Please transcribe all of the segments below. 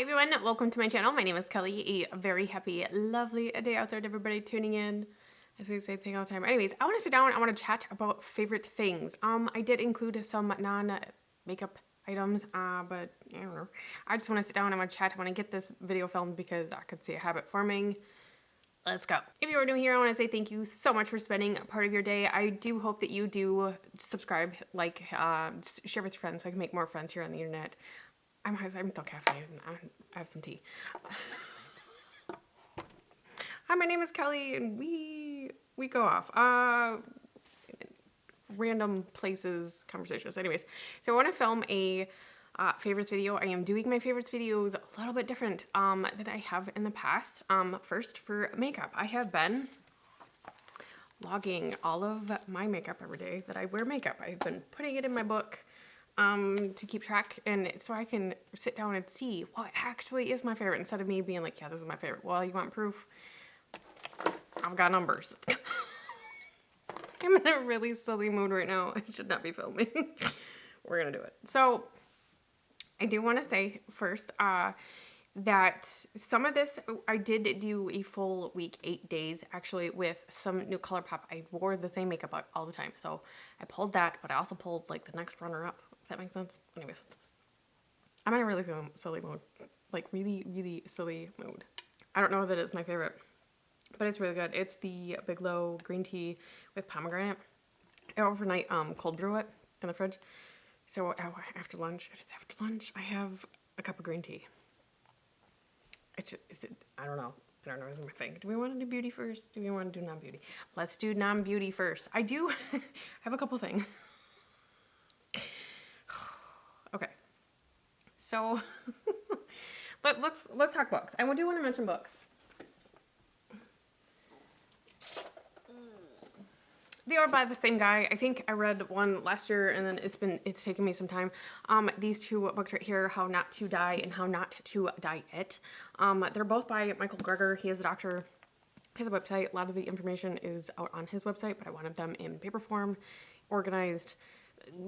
Hi everyone, welcome to my channel. My name is Kelly. A very happy, lovely day out there to everybody tuning in. I say the same thing all the time. Anyways, I want to sit down. I want to chat about favorite things. I did include some non-makeup items, but I don't know. I just want to sit down. I want to chat. I want to get this video filmed because I could see a habit forming. Let's go. If you are new here, I want to say thank you so much for spending a part of your day. I do hope that you do subscribe, like, share with your friends so I can make more friends here on the internet. I'm still caffeinated. I have some tea. Hi, my name is Kelly, and we go off. Random places, conversations. Anyways, so I want to film a favorites video. I am doing my favorites videos a little bit different than I have in the past. First, for makeup, I have been logging all of my makeup every day that I wear makeup. I've been putting it in my book to keep track, and so I can sit down and see what actually is my favorite instead of me being like, yeah, this is my favorite. Well, you want proof? I've got numbers. I'm in a really silly mood right now. I should not be filming. We're gonna do it. So I do want to say first that some of this, I did do a full week, 8 days actually, with some new ColourPop. I wore the same makeup all the time, so I pulled that, but I also pulled like the next runner up. Does that make sense? Anyways, I'm in a really silly mood, like really silly mood. I don't know that it's my favorite, but it's really good. It's the Big Low green tea with pomegranate. I overnight cold brew it in the fridge, so after lunch, I have a cup of green tea. I don't know. This is my thing. Do we want to do beauty first? Do we want to do non-beauty? Let's do non-beauty first. I do have a couple things. Okay. So let's talk books. I do want to mention books. They are by the same guy. I think I read one last year, and then it's taken me some time. These two books right here, How Not to Die and How Not to Diet. They're both by Michael Greger. He is a doctor. He has a website. A lot of the information is out on his website, but I wanted them in paper form, organized.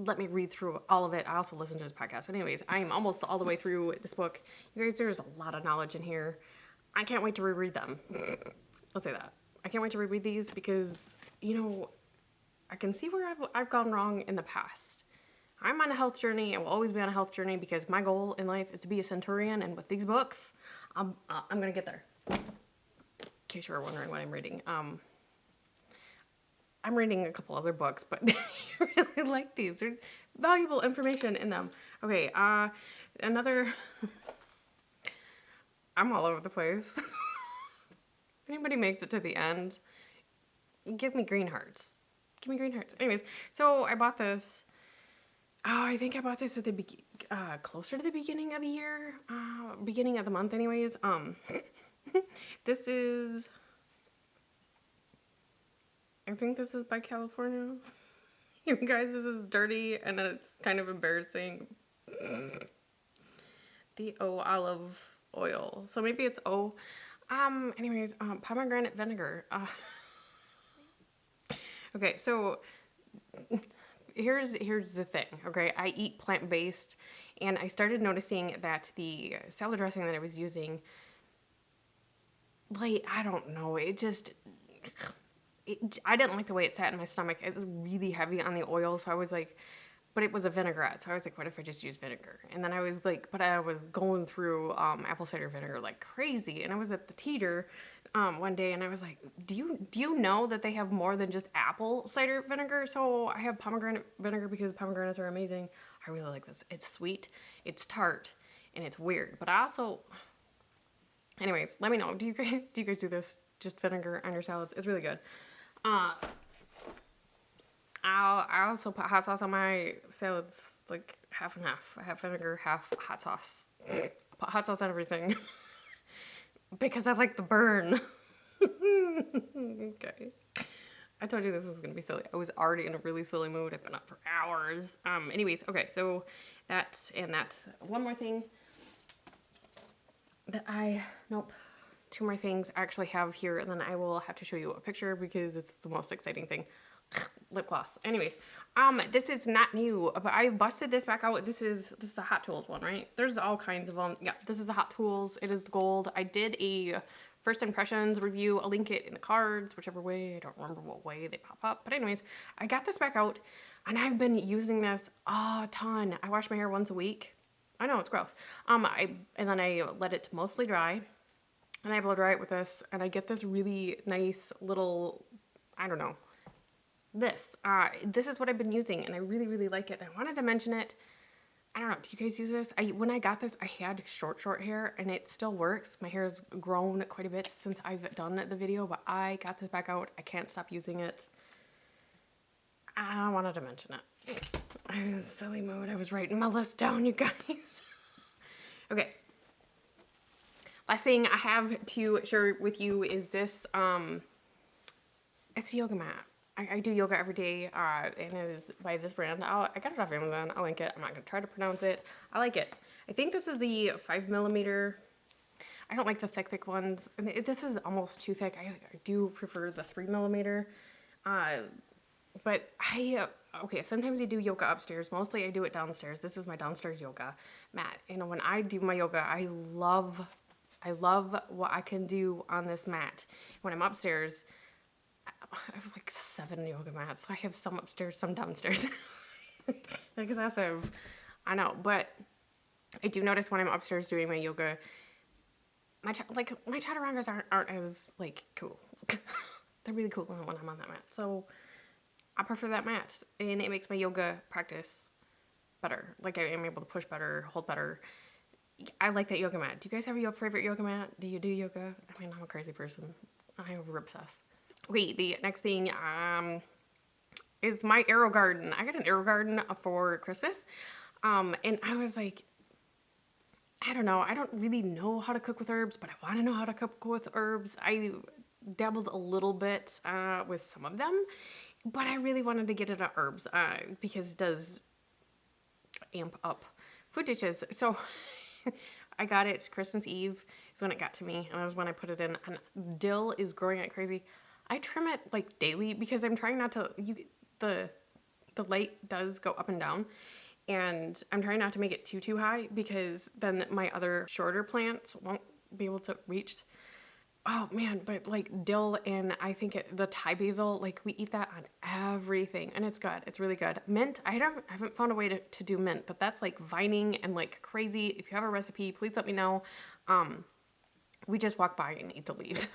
Let me read through all of it. I also listen to his podcast. But anyways, I'm almost all the way through this book. You guys, there's a lot of knowledge in here. I can't wait to reread them. Let's say that. I can't wait to reread these because, you know, I can see where I've gone wrong in the past. I'm on a health journey. I will always be on a health journey because my goal in life is to be a centurion. And with these books, I'm going to get there. In case you were wondering what I'm reading. I'm reading a couple other books, but I really like these. There's valuable information in them. Okay, another... I'm all over the place. If anybody makes it to the end, give me green hearts. Give me green hearts. Anyways, so I bought this. Oh, I think I bought this at the closer to the beginning of the year, beginning of the month. Anyways, this is. I think this is by California. You guys, this is dirty and it's kind of embarrassing. The olive oil. So maybe it's anyways, pomegranate vinegar. Okay, so here's the thing, okay? I eat plant-based, and I started noticing that the salad dressing that I was using, like, I don't know, I didn't like the way it sat in my stomach. It was really heavy on the oil, so I was like, but it was a vinaigrette, so I was like, what if I just use vinegar? And then I was like, but I was going through apple cider vinegar like crazy, and I was at the Teeter one day, and I was like, do you know that they have more than just apple cider vinegar? So I have pomegranate vinegar because pomegranates are amazing. I really like this. It's sweet, it's tart, and it's weird. But I also, anyways, let me know. Do you guys do this? Just vinegar on your salads? It's really good. I also put hot sauce on my salads. It's like half and half. I have vinegar, half hot sauce. I put hot sauce on everything. Because I like the burn. Okay. I told you this was going to be silly. I was already in a really silly mood. I've been up for hours. Anyways, okay, so that's one more thing that two more things I actually have here, and then I will have to show you a picture because it's the most exciting thing. lip gloss. Anyways, this is not new, but I busted this back out. This is the Hot Tools one, right? There's all kinds of them. Yeah, this is the Hot Tools. It is the gold. I did a first impressions review. I'll link it in the cards, whichever way. I don't remember what way they pop up. But anyways, I got this back out, and I've been using this a ton. I wash my hair once a week. I know, it's gross. And then I let it mostly dry, and I blow dry it with this, and I get this really nice little, I don't know, this is what I've been using, and I really, really like it. I wanted to mention it. I don't know, do you guys use this? When I got this, I had short hair, and it still works. My hair has grown quite a bit since I've done the video, but I got this back out. I can't stop using it. I wanted to mention it. I'm in a silly mode. I was writing my list down, you guys. Okay. Last thing I have to share with you is this, it's a yoga mat. I do yoga every day, and it is by this brand. I got it off Amazon. I'll link it. I'm not going to try to pronounce it. I like it. I think this is the 5mm. I don't like the thick ones. And this is almost too thick. I do prefer the 3mm. But okay, sometimes I do yoga upstairs. Mostly I do it downstairs. This is my downstairs yoga mat. And when I do my yoga, I love what I can do on this mat. When I'm upstairs, I have like 7 yoga mats, so I have some upstairs, some downstairs. Excessive, I know, but I do notice when I'm upstairs doing my yoga, my chaturangas aren't as like cool. They're really cool when I'm on that mat, so I prefer that mat, and it makes my yoga practice better. Like I am able to push better, hold better. I like that yoga mat. Do you guys have your favorite yoga mat? Do you do yoga? I mean, I'm a crazy person. I over obsess. Okay, the next thing is my Arrow Garden. I got an Arrow Garden for Christmas, and I was like, I don't know. I don't really know how to cook with herbs, but I want to know how to cook with herbs. I dabbled a little bit with some of them, but I really wanted to get it on herbs because it does amp up food dishes. So I got it Christmas Eve is when it got to me, and that was when I put it in. And dill is growing like crazy. I trim it like daily because I'm trying not to. The light does go up and down, and I'm trying not to make it too high because then my other shorter plants won't be able to reach. Oh man, but like dill and I think the Thai basil, like we eat that on everything, and it's good. It's really good. Mint, I haven't found a way to do mint, but that's like vining and like crazy. If you have a recipe, please let me know. We just walk by and eat the leaves.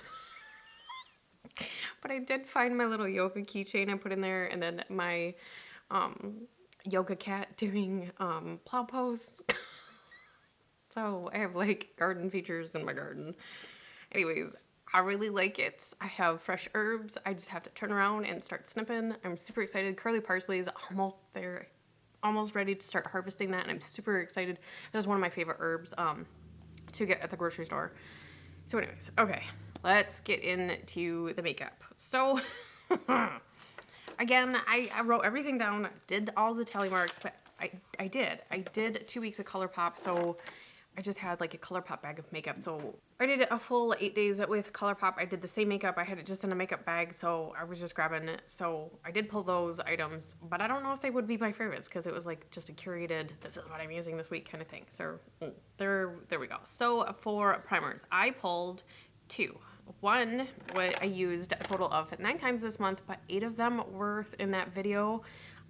But I did find my little yoga keychain I put in there, and then my yoga cat doing plow pose. So I have like garden features in my garden. Anyways, I really like it. I have fresh herbs. I just have to turn around and start snipping. I'm super excited. Curly parsley is almost there, almost ready to start harvesting that, and I'm super excited. That is one of my favorite herbs to get at the grocery store. So anyways, okay, let's get into the makeup. So again, I wrote everything down, did all the tally marks, but I did 2 weeks of ColourPop, so I just had like a ColourPop bag of makeup. So I did a full 8 days with ColourPop. I did the same makeup. I had it just in a makeup bag, so I was just grabbing it. So I did pull those items, but I don't know if they would be my favorites because it was like just a curated, this is what I'm using this week kind of thing. So there we go. So for primers, I pulled 2. One, what I used a total of 9 times this month, but 8 of them were in that video.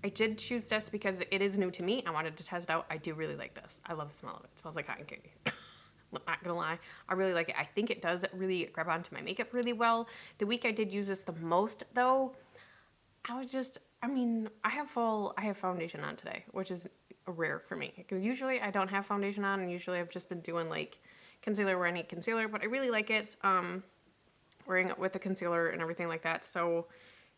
I did choose this because it is new to me. I wanted to test it out. I do really like this. I love the smell of it. It smells like cotton candy. I'm not gonna lie. I really like it. I think it does really grab onto my makeup really well. The week I did use this the most though, I have foundation on today, which is rare for me. Because usually I don't have foundation on, and usually I've just been doing like concealer where I need concealer, but I really like it. Wearing it with the concealer and everything like that. So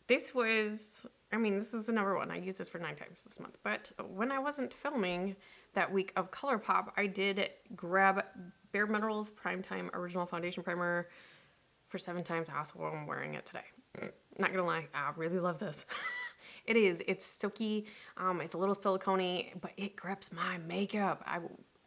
this is the number one. I used this for 9 times this month. But when I wasn't filming that week of ColourPop, I did grab Bare Minerals Primetime Original Foundation Primer for 7 times. I also am wearing it today. Not gonna lie, I really love this. It's silky. It's a little silicone-y, but it grips my makeup.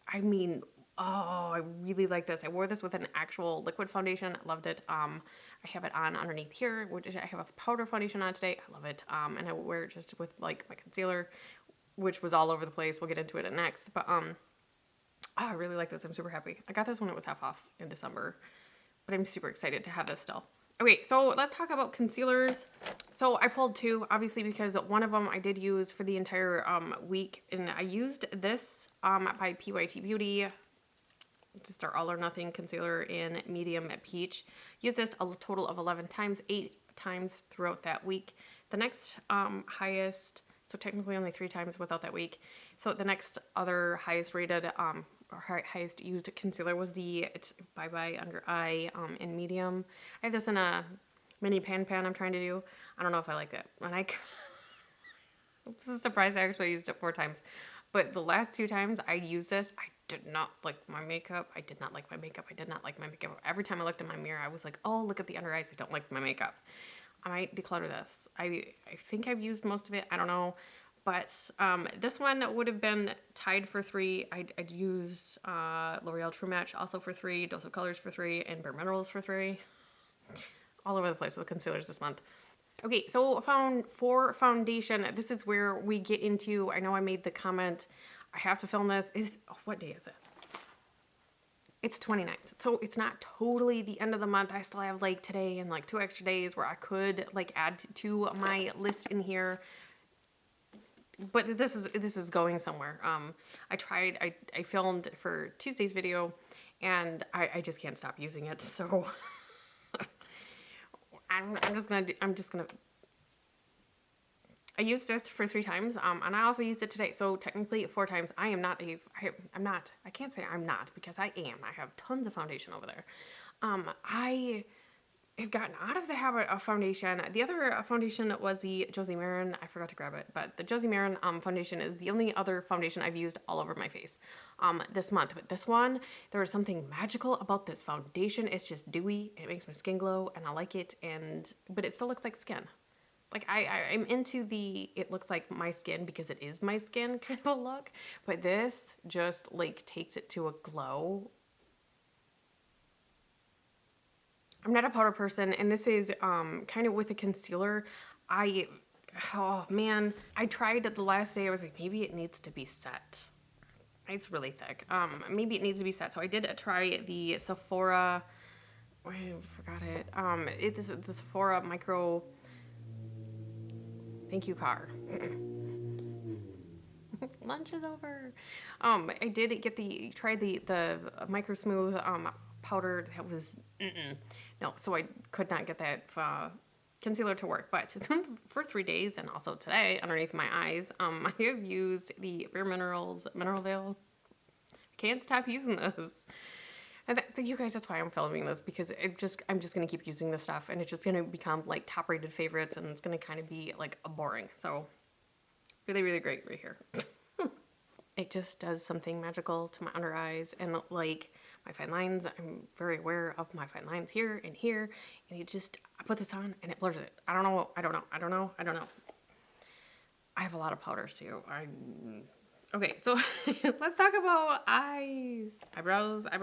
I mean, Oh, I really like this. I wore this with an actual liquid foundation. I loved it. I have it on underneath here, which I have a powder foundation on today. I love it. And I wear it just with like my concealer, which was all over the place. We'll get into it next. But I really like this. I'm super happy. I got this when it was half off in December, but I'm super excited to have this still. Okay, so let's talk about concealers. So I pulled two, obviously, because one of them I did use for the entire week, and I used this by PYT Beauty. Just our All or Nothing concealer in medium peach. Used this a total of 11 times, 8 times throughout that week. The next highest, so technically only 3 times without that week. So the next other highest rated or highest used concealer was it's Bye Bye Under Eye in medium. I have this in a mini pan I'm trying to do. I don't know if I like it. And this is a surprise, I actually used it 4 times. But the last 2 times I used this, I did not like my makeup. I did not like my makeup. I did not like my makeup. Every time I looked in my mirror, I was like, oh, look at the under eyes. I don't like my makeup. I might declutter this. I think I've used most of it. I don't know. But this one would have been tied for 3. I'd use L'Oreal True Match also for 3, Dose of Colors for 3, and Bare Minerals for 3. All over the place with concealers this month. Okay, so for foundation, this is where we get into, I know I made the comment, I have to film this. What day is it? It's 29th. So it's not totally the end of the month. I still have like today and like 2 extra days where I could like add to my list in here. But this is going somewhere. I filmed for Tuesday's video and I just can't stop using it. So I used this for 3 times, and I also used it today. So technically 4 times. I can't say I'm not, because I am. I have tons of foundation over there. I have gotten out of the habit of foundation. The other foundation was the Josie Maran. I forgot to grab it, but the Josie Maran foundation is the only other foundation I've used all over my face this month. But this one, there is something magical about this foundation. It's just dewy. It makes my skin glow, and I like it. But it still looks like skin. Like I'm into it looks like my skin because it is my skin kind of a look. But this just like takes it to a glow. I'm not a powder person, and this is kind of with a concealer. Oh man, I tried it the last day. I was like, maybe it needs to be set. It's really thick. Maybe it needs to be set. So I did try the Sephora. I forgot it. It's the Sephora Micro. Thank you, car. Lunch is over. I did try the Micro Smooth powder. That was no, so I could not get that concealer to work. But for 3 days, and also today underneath my eyes, I have used the Bare Minerals Mineral Veil. Can't stop using this. And you guys, that's why I'm filming this, because I'm just gonna keep using this stuff, and it's just gonna become like top rated favorites, and it's gonna kind of be like boring. So really, really great right here. It just does something magical to my under eyes, and like my fine lines. I'm very aware of my fine lines here and here, and I put this on and it blurs it. I don't know. I have a lot of powders too. Okay, so let's talk about eyes. Eyebrows. I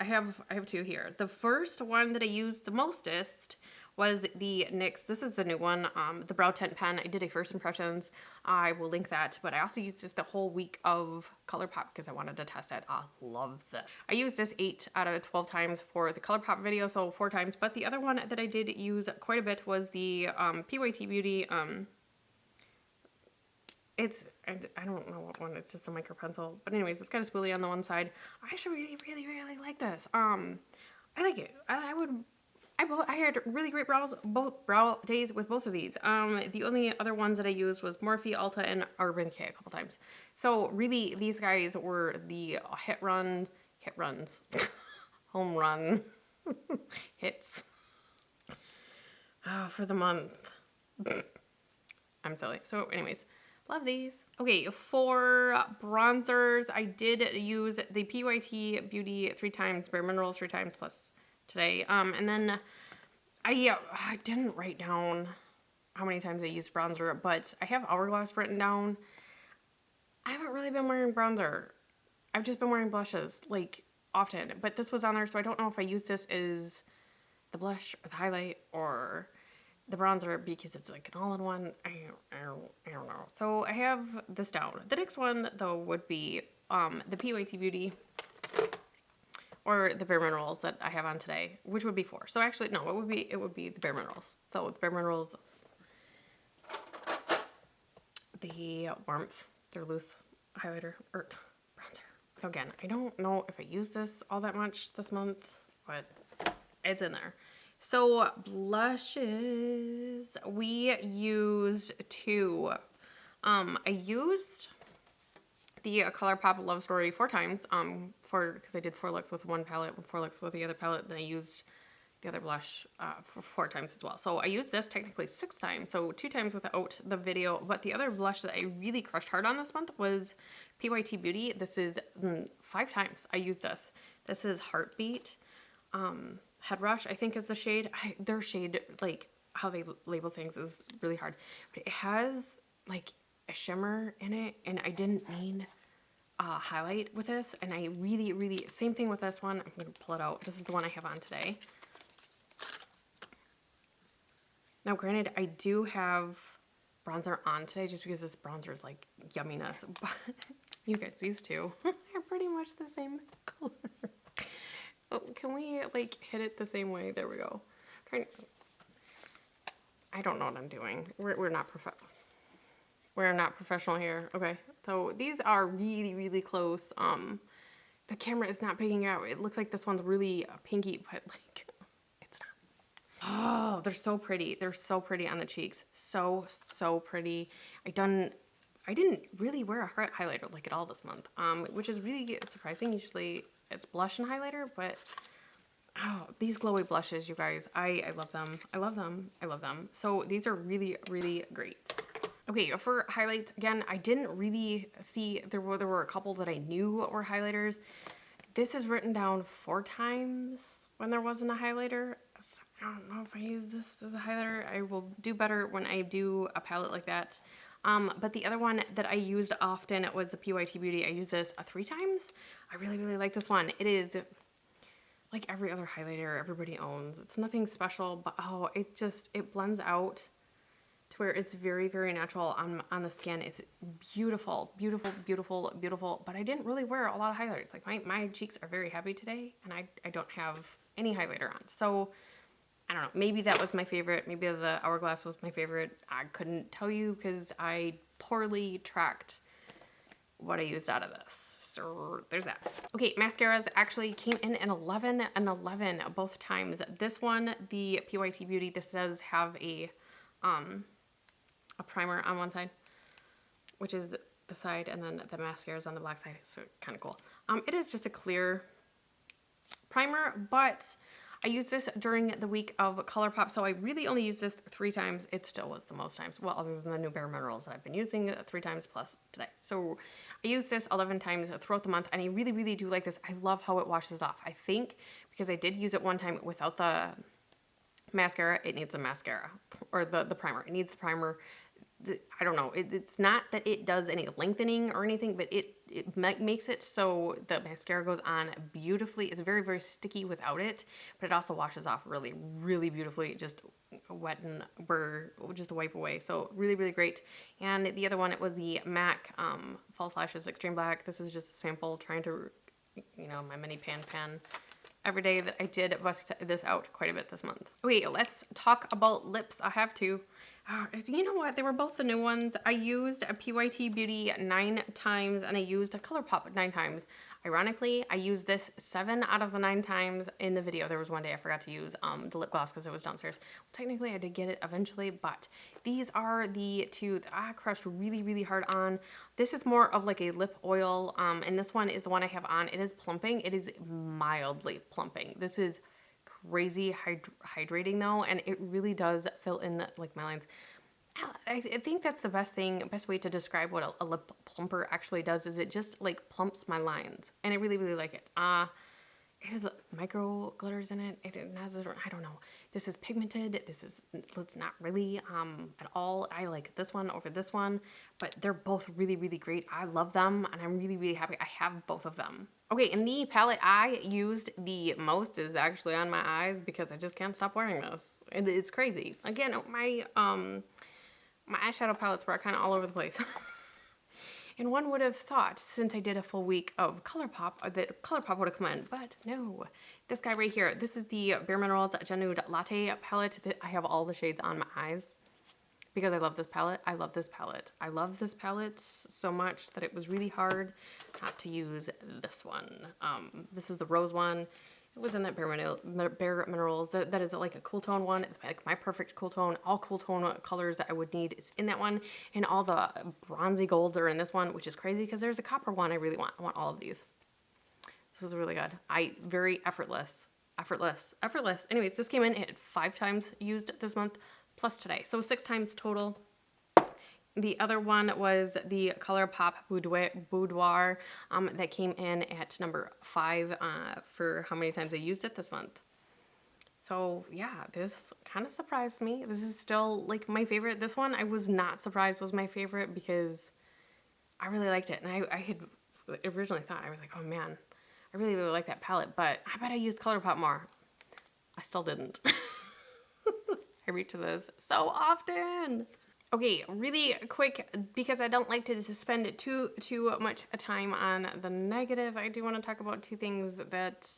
have 2 here. The first one that I used the mostest was the NYX. This is the new one, the Brow Tint Pen. I did a first impressions. I will link that, but I also used this the whole week of ColourPop because I wanted to test it. I love that. I used this 8 out of 12 times for the ColourPop video, so 4 times. But the other one that I did use quite a bit was the PYT Beauty. I don't know what one, it's just a micro pencil. But anyways, it's got a spoolie on the one side. I actually really, really, really like this. I like it. I had really great brow days with both of these. The only other ones that I used was Morphe, Ulta, and Urban Decay a couple times. So really, these guys were the home run hits for the month. I'm silly. So anyways, love these. Okay, for bronzers, I did use the PYT Beauty 3 times, Bare Minerals 3 times plus today. And then I didn't write down how many times I used bronzer, but I have Hourglass written down. I haven't really been wearing bronzer. I've just been wearing blushes like often, but this was on there, so I don't know if I use this as the blush or the highlight or the bronzer because it's like an all-in-one. I don't know. So I have this down. The next one though would be the PYT Beauty or the Bare Minerals that I have on today, which would be 4. So actually no, it would be the Bare Minerals. So the Bare Minerals, the Warmth, their loose highlighter or bronzer. So again, I don't know if I use this all that much this month, but it's in there. So blushes, we used 2. I used the ColourPop Love Story 4 times, because I did 4 looks with one palette, 4 looks with the other palette, then I used the other blush for 4 times as well. So I used this technically 6 times, so 2 times without the video, but the other blush that I really crushed hard on this month was PYT Beauty. This is 5 times I used this. This is Heartbeat. Head Rush, I think is the shade. Their shade, like how they label things is really hard. But it has like a shimmer in it, and I didn't need highlight with this. And I really, same thing with this one. I'm going to pull it out. This is the one I have on today. Now granted, I do have bronzer on today just because this bronzer is like yumminess. But you guys, these two are pretty much the same color. Oh, can we like hit it the same way? There we go. I don't know what I'm doing. We're not professional here. Okay, so these are really close. The camera is not picking out. It looks like this one's really pinky, but like it's not. Oh, they're so pretty. They're so pretty on the cheeks. So pretty. I didn't really wear a highlighter like at all this month, which is really surprising. Usually it's blush and highlighter, but oh, these glowy blushes, you guys, I love them. I love them. So these are really great. Okay, for highlights, again, I didn't really see, there were a couple that I knew were highlighters. This is written down 4 times when there wasn't a highlighter. So I don't know if I use this as a highlighter. I will do better when I do a palette like that. But the other one that I used often was the PYT Beauty. I used this 3 times. I really like this one. It is like every other highlighter everybody owns. It's nothing special, but oh, it blends out to where it's very natural on the skin. It's beautiful. But I didn't really wear a lot of highlighters. Like my cheeks are very heavy today, and I don't have any highlighter on. So I don't know, maybe that was my favorite. Maybe the Hourglass was my favorite. I couldn't tell you because I poorly tracked what I used out of this. So there's that. Okay, mascaras actually came in an 11 and 11 both times. This one, the PYT Beauty, this does have a primer on one side, which is the side, and then the mascara is on the black side. So kind of cool. It is just a clear primer, but I used this during the week of ColourPop, so I really only used this 3 times. It still was the most times, well, other than the new Bare Minerals that I've been using 3 times plus today. So I used this 11 times throughout the month, and I really do like this. I love how it washes off. I think because I did use it one time without the mascara, it needs a mascara, or the primer. It needs the primer. I don't know. It's not that it does any lengthening or anything, but it makes it so the mascara goes on beautifully. It's very sticky without it, but it also washes off really beautifully. Just wet and just a wipe away. So really great. And the other one, it was the MAC False Lashes Extreme Black. This is just a sample trying to, my mini pan every day that I did bust this out quite a bit this month. Okay, let's talk about lips. I have to. You know what? They were both the new ones. I used a PYT Beauty 9 times, and I used a ColourPop 9 times. Ironically, I used this 7 out of the 9 times in the video. There was one day I forgot to use the lip gloss because it was downstairs. Well, technically, I did get it eventually, but these are the 2 that I crushed really hard on. This is more of like a lip oil, and this one is the one I have on. It is plumping. It is mildly plumping. This is crazy hydrating though, and it really does fill in my lines. I think that's the best way to describe what a lip plumper actually does, is it just like plumps my lines, and I really like it. It has micro glitters in it. It has, I don't know. This is pigmented. It's not really at all. I like this one over this one, but they're both really, really great. I love them, and I'm really, really happy I have both of them. Okay, and the palette I used the most is actually on my eyes because I just can't stop wearing this. And it's crazy. Again, my eyeshadow palettes were kind of all over the place. And one would have thought, since I did a full week of ColourPop, that ColourPop would have come in, but no. This guy right here, this is the Bare Minerals Genude Latte palette. I have all the shades on my eyes because I love this palette. I love this palette. I love this palette so much that it was really hard not to use this one. This is the rose one. It was in that Bare Minerals. That is like a cool tone one. It's like my perfect cool tone. All cool tone colors that I would need is in that one. And all the bronzy golds are in this one, which is crazy because there's a copper one I really want. I want all of these. This is really good. Very effortless. Anyways, this came in at 5 times used this month plus today. So 6 times total. The other one was the ColourPop Boudoir that came in at number 5 for how many times I used it this month. So yeah, this kind of surprised me. This is still like my favorite. This one I was not surprised was my favorite because I really liked it. And I had originally thought, I was like, oh man, I really, really like that palette, but I bet I used ColourPop more. I still didn't. I reach to this so often. Okay, really quick, because I don't like to spend too much time on the negative, I do want to talk about 2 things that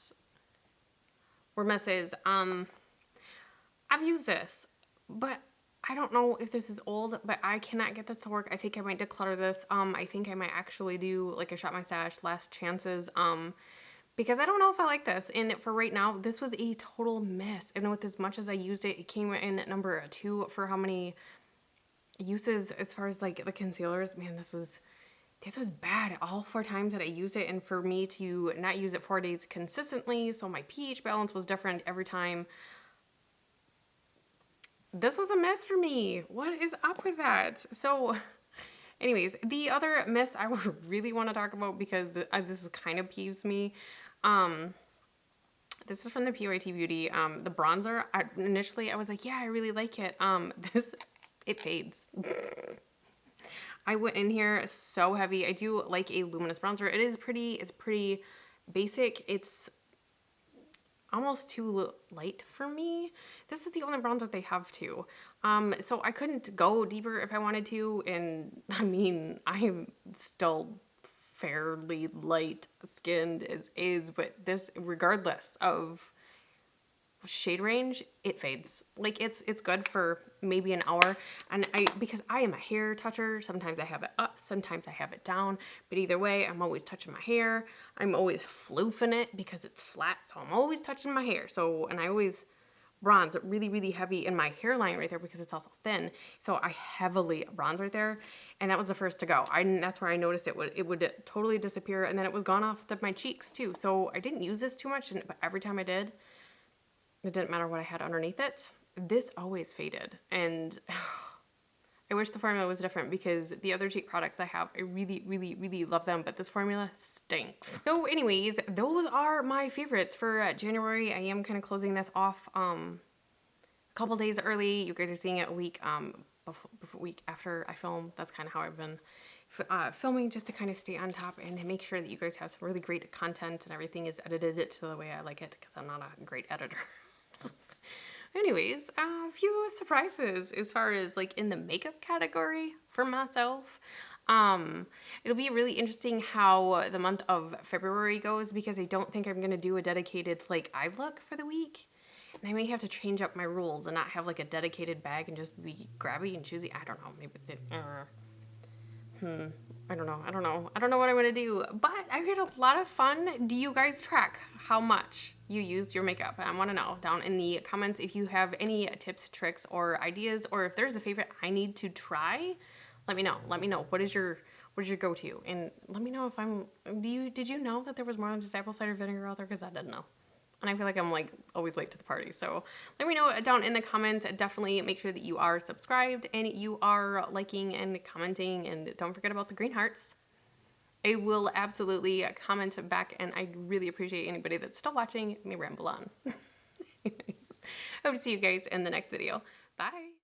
were misses. I've used this, but I don't know if this is old, but I cannot get this to work. I think I might declutter this. I think I might actually do like a Shop My Stash Last Chances, because I don't know if I like this. And for right now, this was a total mess. And with as much as I used it, it came in at number 2 for how many uses as far as like the concealers. Man, this was bad all 4 times that I used it, and for me to not use it 4 days consistently, so my pH balance was different every time. This was a mess for me. What is up with that? So anyways, the other mess I really want to talk about, because this kind of peeves me, this is from the PYT Beauty, the bronzer. Initially I was like, yeah, I really like it. It fades. I went in here so heavy. I do like a luminous bronzer. It's pretty basic. It's almost too light for me. This is the only bronzer they have too. So I couldn't go deeper if I wanted to. And I mean, I am still fairly light skinned as is, but this, regardless of shade range, it fades. Like it's good for maybe an hour, and because I am a hair toucher, sometimes I have it up, sometimes I have it down, but either way, I'm always touching my hair. I'm always floofing it because it's flat, so I'm always touching my hair. So, and I always bronze really heavy in my hairline right there because it's also thin, so I heavily bronze right there, and that was the first to go. That's where I noticed it would totally disappear, and then it was gone off my cheeks too. So I didn't use this too much, but every time I did, it didn't matter what I had underneath it. This always faded. And I wish the formula was different, because the other cheek products I have, I really love them, but this formula stinks. So anyways, those are my favorites for January. I am kind of closing this off a couple days early. You guys are seeing it a week after I film. That's kind of how I've been filming, just to kind of stay on top and make sure that you guys have some really great content and everything is edited to the way I like it, because I'm not a great editor. Anyways, a few surprises as far as like in the makeup category for myself. It'll be really interesting how the month of February goes, because I don't think I'm going to do a dedicated like eye look for the week. And I may have to change up my rules and not have like a dedicated bag and just be grabby and choosy. I don't know. Maybe it's I don't know. I don't know what I'm going to do, but I had a lot of fun. Do you guys track how much you used your makeup? I want to know down in the comments if you have any tips, tricks, or ideas, or if there's a favorite I need to try. Let me know. Let me know. What is your go-to? And let me know if did you know that there was more than just apple cider vinegar out there? Because I didn't know. And I feel like I'm like always late to the party. So let me know down in the comments. Definitely make sure that you are subscribed and you are liking and commenting, and don't forget about the green hearts. I will absolutely comment back, and I really appreciate anybody that's still watching me ramble on. Anyways, hope to see you guys in the next video. Bye.